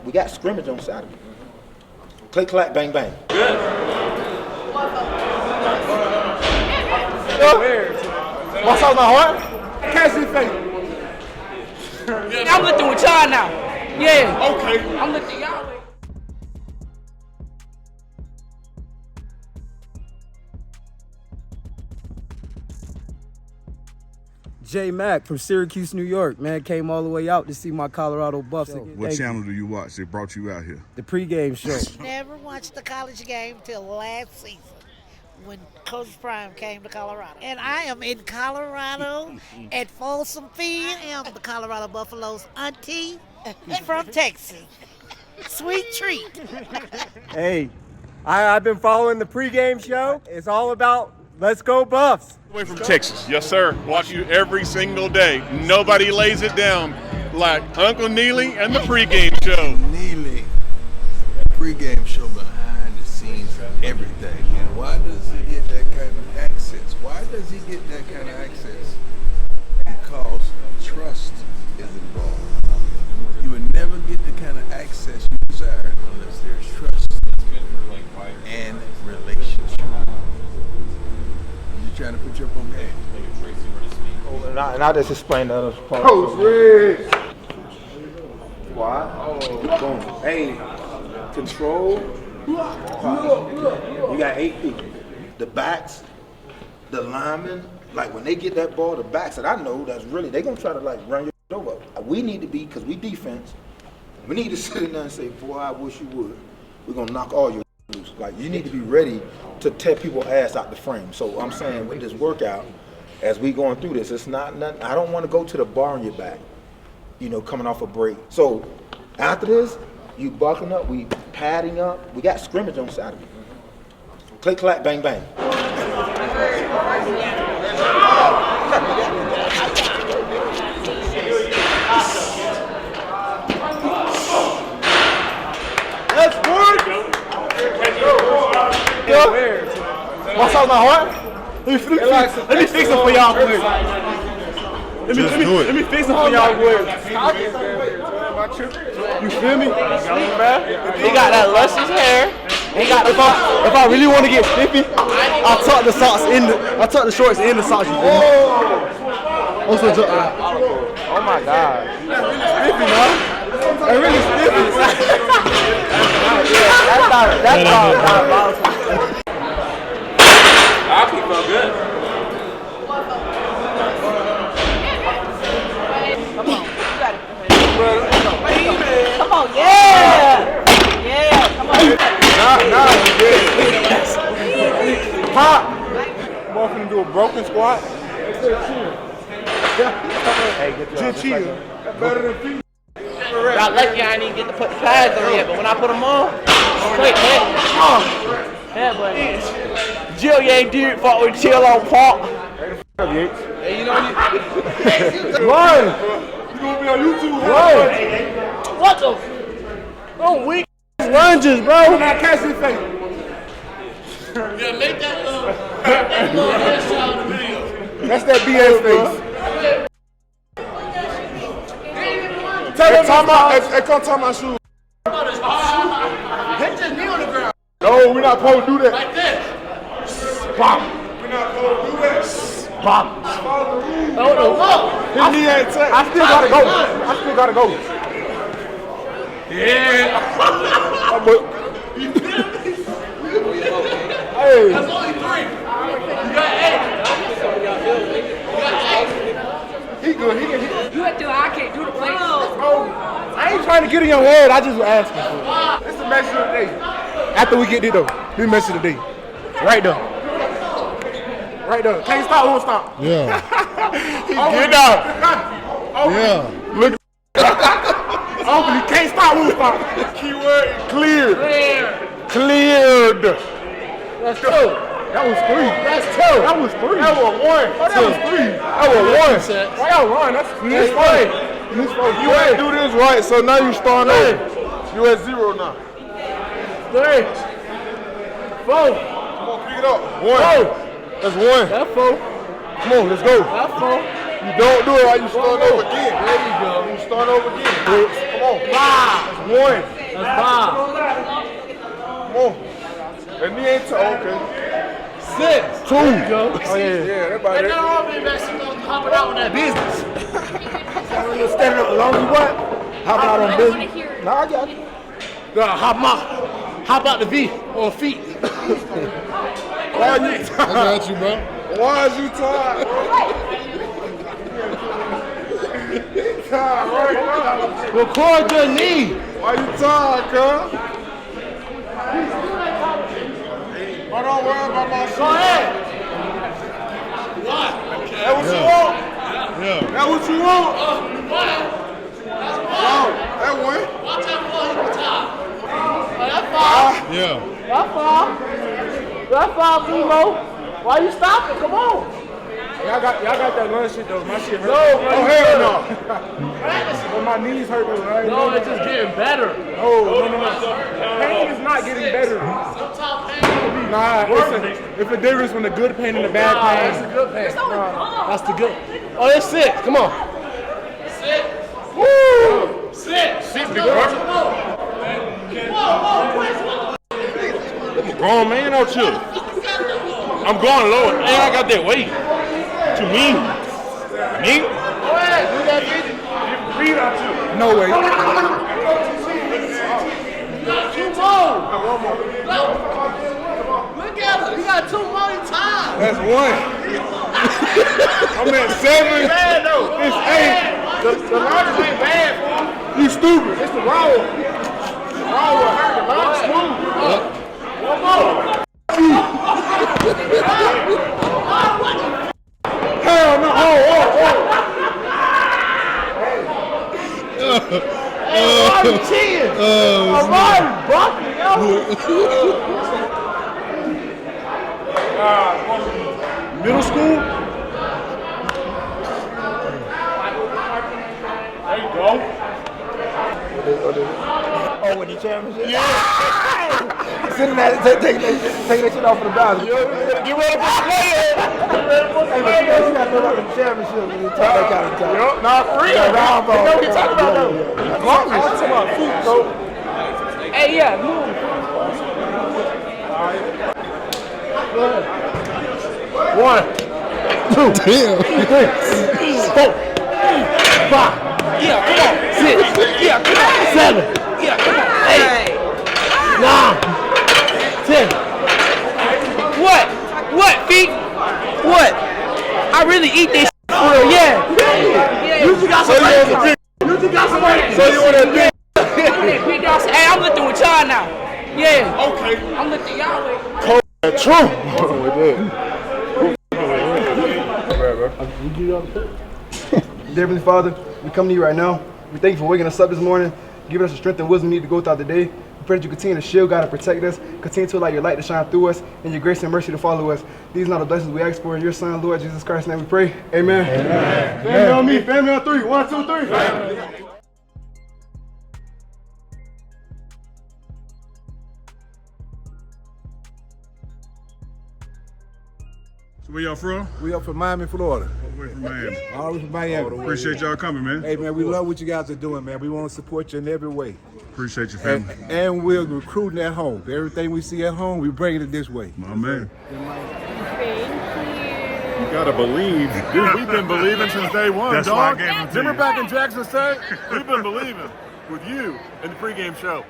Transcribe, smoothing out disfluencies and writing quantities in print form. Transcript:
We got scrimmage on Saturday. Click, clack, bang, bang. Good. What's on my heart? Can't see face. I'm looking with y'all now. Yeah. Okay. I'm looking y'all. J Mac from Syracuse, New York, man, came all the way out to see my Colorado Buffs. What channel do you watch that brought you out here? The pregame show. Never watched the college game till last season when Coach Prime came to Colorado. And I am in Colorado at Folsom Field. I am the Colorado Buffaloes auntie from Texas. Sweet treat. Hey, I've been following the pregame show. It's all about let's go Buffs. Away from Texas, yes sir. Watch you every single day. Nobody lays it down like Uncle Neely and the pregame show. Neely, pregame show behind the scenes of everything. And why does he get that kind of access? Why does he get that kind of access? Because trust is involved. You would never get the kind of access you desire unless there's trust and relationship. Trying to put you up on game. And I just explained the other part. Coach Red. Why? Boom. Hey, control. You got 8 people. The backs, the linemen, like when they get that ball, the backs that I know, that's really, they're going to try to like run your over. We need to be, because we defense, we need to sit in there and say, boy, I wish you would. We're going to knock all your loose. Like, you need to be ready to tear people's ass out the frame. So I'm saying with this workout, as we going through this, it's not nothing. I don't want to go to the bar on your back, coming off a break. So after this, you buckling up, we padding up. We got scrimmage on Saturday. Click, clack, bang, bang. Let's work. What's on my heart? Let me fix it for y'all, boys. Let me fix it for y'all, boys. You feel me? He got that luscious hair. He got if I really want to get spiffy, I'll tuck the shorts in the socks. You feel me? Oh my God. Spiffy, man. That's really spiffy. That's I'll keep on good. Come on, yeah. Yeah, come on. Pop! I'm going to do a broken squat. Hey, get chill. That's better than feet. Y'all lucky I ain't even get to put the pads on yet, but when I put them on, straight head. Yeah, buddy. Jill, you ain't dude fought with chill on Park. Hey, you know what? Run! You gonna be on YouTube? Run! What the? Oh, weak lunges, bro. I can't see face. Yeah, make that video. That's that BS face. Hey, come tie my shoes. Hit your knee on the ground. No, we're not supposed to do that. Like this. Bop. We're not supposed to do that. Bop. His knee ain't touch. I still gotta go. Yeah. Hey. That's only 3. You got 8. He good. You went through, I can't do the play. I ain't trying to get in your head. I just was asking for it. It's the message of the day. After we get this though, this message of the day. Right there. Can't stop, won't stop. Yeah. Get out. Yeah. Look. Uncle, he can't stop, won't stop. Keyword cleared. Cleared. That's 2. That was 3. That's 2. That was 3. That was 1. Oh, that was 3. That was 1. Why y'all run? That's 3. You ain't do this right, so now you starting over. You at 0 now. 3. 4. Come on, pick it up. 1. That's 1. That's 4. Come on, let's go. That's 4. You don't do it right, you start over again. There you go. You start over again. Come on. 5. That's 1. That's 5. Come on. That knee ain't okay. 6. 2. There you go. Oh, yeah, everybody. And now I'm investing on hopping out on that business. You standing up as long as what? Hopping out on business. No, I got you. Hop out the V or feet. Why are you tired? I got you, bro. Why is you tired? Tired right now. Record your knee. Why you tired, cuz? I don't worry about my shit. Go ahead. That what you want? Yeah. That what you want? No, that one. Watch out for him top. That's 5. Yeah. That's 5. That's 5, Kimo. Why you stopping? Come on. Y'all got that lunch shit though. My shit hurt. No, man, oh you hell good. no. But my knees hurt though, right? No, it's just getting better. No. Pain is not getting better. Sometimes pain. Nah, it's a difference from the good pain and the bad Nah, pain. that's the good pain. That's the good. Oh, it's 6. Come on. 6. Woo! 6. 6 big boy. I'm a grown man out here. I'm going lower, and I got that weight. What you mean? Me? Go ahead. Do that, bitch. Breathe out you. No way. Two more. Look at him. You got 2 more times. That's 1. I'm at 7. Bad though. It's 8. The largest ain't bad, fool. You stupid. It's the raw one. The raw one hurt. The largest smooth. One more. Hell no. Oh. Hey, Marty cheating. Marty bucking, yo. Middle school? There you go. Oh, with the championship? Yeah! Sitting there, taking that shit off of the balance. You ready for the play? Hey, but you got to know about the championship when you talk that kind of time. Nah, for real. Yeah, round ball. You know what you talking about, though. I'm talking about feet, though. Hey, yeah, move. One, 2, 3, 4, 5. Yeah, come on. 6. Yeah, come on. 7. Yeah, come on. 8. 9. 10. What, feet? What? I really eat this for real, yeah. You just got some weight. You just got some weight. So you want to be? Hey, I'm lifting with y'all now. Yeah. Okay. I'm lifting y'all weight. True. Dear Heavenly Father, we come to you right now. We thank you for waking us up this morning, giving us the strength and wisdom we need to go throughout the day. We pray that you continue to shield, God, and protect us. Continue to allow your light to shine through us and your grace and mercy to follow us. These are the blessings we ask for in your Son, Lord Jesus Christ's name we pray. Amen. Amen. Family on me. Family on 3. 1, 2, 3. So where y'all from? We up from Miami, Florida. All the way from Miami. All the way from Miami. Appreciate y'all coming, man. Hey, man, we love what you guys are doing, man. We want to support you in every way. Appreciate your family. And we're recruiting at home. Everything we see at home, we bring it this way. My man. You gotta believe. Dude, we've been believing since day one, That's why I dog. gave them to Remember you. back in Jackson State? We've been believing with you in the pregame show.